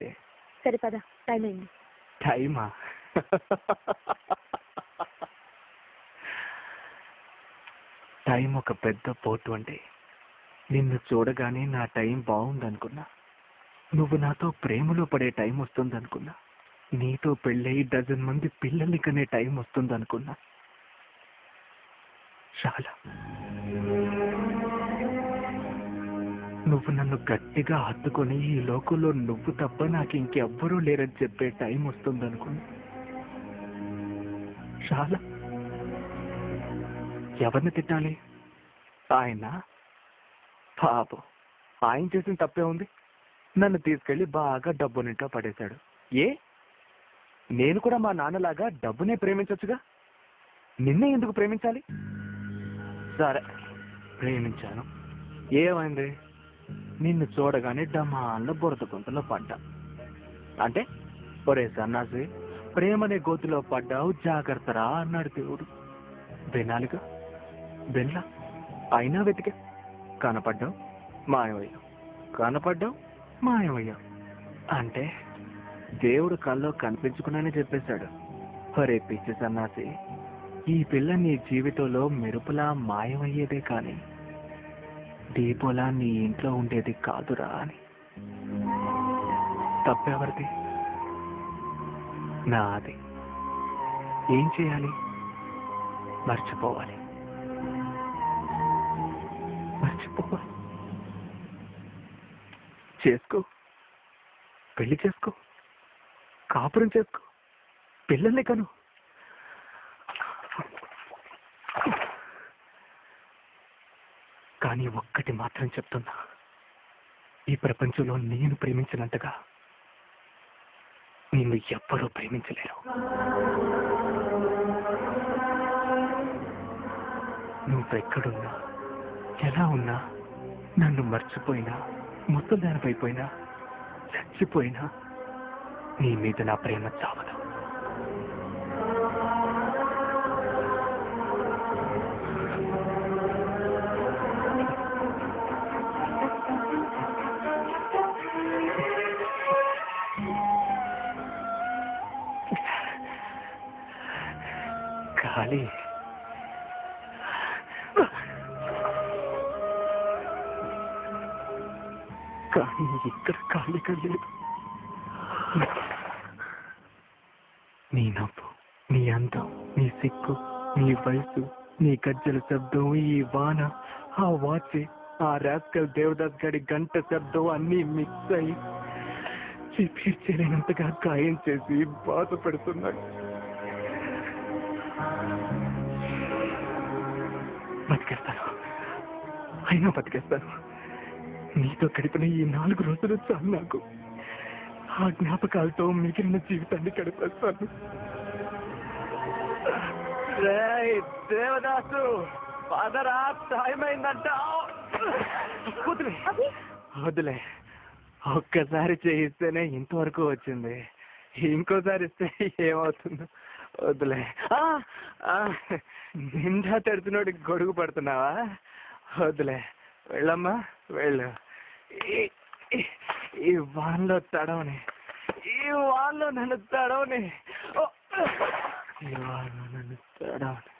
సరే పద, టైం అయింది. టైమా? టైం ఒక పెద్ద పోటు అంటే నిన్ను చూడగానే నా టైం బాగుందనుకున్నా. నువ్వు నాతో ప్రేమలో పడే టైం వస్తుందనుకున్నా. నీతో పెళ్ళై డజన్ మంది పిల్లల్ని కనే టైం వస్తుందనుకున్నా. చాలా నువ్వు నన్ను గట్టిగా హత్తుకొని ఈ లోకంలో నువ్వు తప్ప నాకు ఇంకెవ్వరూ లేరని చెప్పే టైం వస్తుందనుకున్నా. చాలా ఎవరిని తిట్టాలి? ఆయన పాపం, ఆయన చేసిన తప్పే ఉంది. నన్ను తీసుకెళ్లి బాగా డబ్బునింటో పడేశాడు. నేను కూడా మా నాన్నలాగా డబ్బునే ప్రేమించొచ్చుగా. నిన్నే ఎందుకు ప్రేమించాలి? సరే, ప్రేమించాను. ఏమైంది? నిన్ను చూడగానే డమాల్లో బురద గుంతలో పడ్డా. అంటే ఒరే సన్నాసి, ప్రేమనే గోతిలో పడ్డావు, జాగ్రత్తరా అన్నాడు దేవుడు. వినాలిగా, వినలా. అయినా వెతికా. కనపడ్డావు, మాయమయ్యావు. కనపడ్డావు, మాయమయ్యావు. అంటే దేవుడు కల్లో కనిపించుకున్నానే చెప్పేశాడు. ఒరే పిచ్చి సన్నాసి, ఈ పిల్ల నీ జీవితంలో మెరుపులా మాయమయ్యేదే కానీ దీపోలా నీ ఇంట్లో ఉండేది కాదురా అని. తప్పెవరిది? నాది. ఏం చేయాలి? మర్చిపోవాలి. మర్చిపోవాలి. చేసుకో, పెళ్లి చేసుకో, కాపురం చేసుకో, పిల్లల్ని కను. కానీ ఒక్కటి మాత్రం చెప్తున్నా, ఈ ప్రపంచంలో నేను ప్రేమించినంతగా నిన్ను ఎవ్వరూ ప్రేమించలేరు. నువ్వెక్కడున్నా, ఎలా ఉన్నా, నన్ను మర్చిపోయినా, ముసలిదానిపైపోయినా, చచ్చిపోయినా, నీ మీద నా ప్రేమ చావదు. ఖాళీ కానీ ఇక్కడ ఖాళీగా లేదు. నీ నవ్వు, నీ అందం, నీ సిగ్గు, నీ వయసు, నీ గజ్జల శబ్దం, ఈ వాన, ఆ వాచ్, ఆ రాస్కల్ దేవదాస్ గడి గంట శబ్దం అన్నీ మిక్స్ అయి చూపించలేనంతగా గాయం చేసి బాధపడుతున్నాడు. బతికేస్తాను, అయినా బతికేస్తాను. నీతో గడిపిన ఈ 4 రోజులు చాలు నాకు. ఆ జ్ఞాపకాలతో మిగిలిన జీవితాన్ని గడిపేస్తాను. దేవదాసు, పదరా, టైం అయిందంట. వదిలే, ఒక్కసారి చేయిస్తేనే ఇంతవరకు వచ్చింది. ఇంకోసారి ఇస్తే ఏమవుతుందో వదిలే. నిండా తడుతున్నోడికి గొడుగు పడుతున్నావా? వదిలే, వెళ్ళమ్మా, వెళ్ళు. ఈ వాన్లో తడవని, ఈ వాన్లో నన్ను తడవని, ఈ వాన్లో నన్ను తడవని.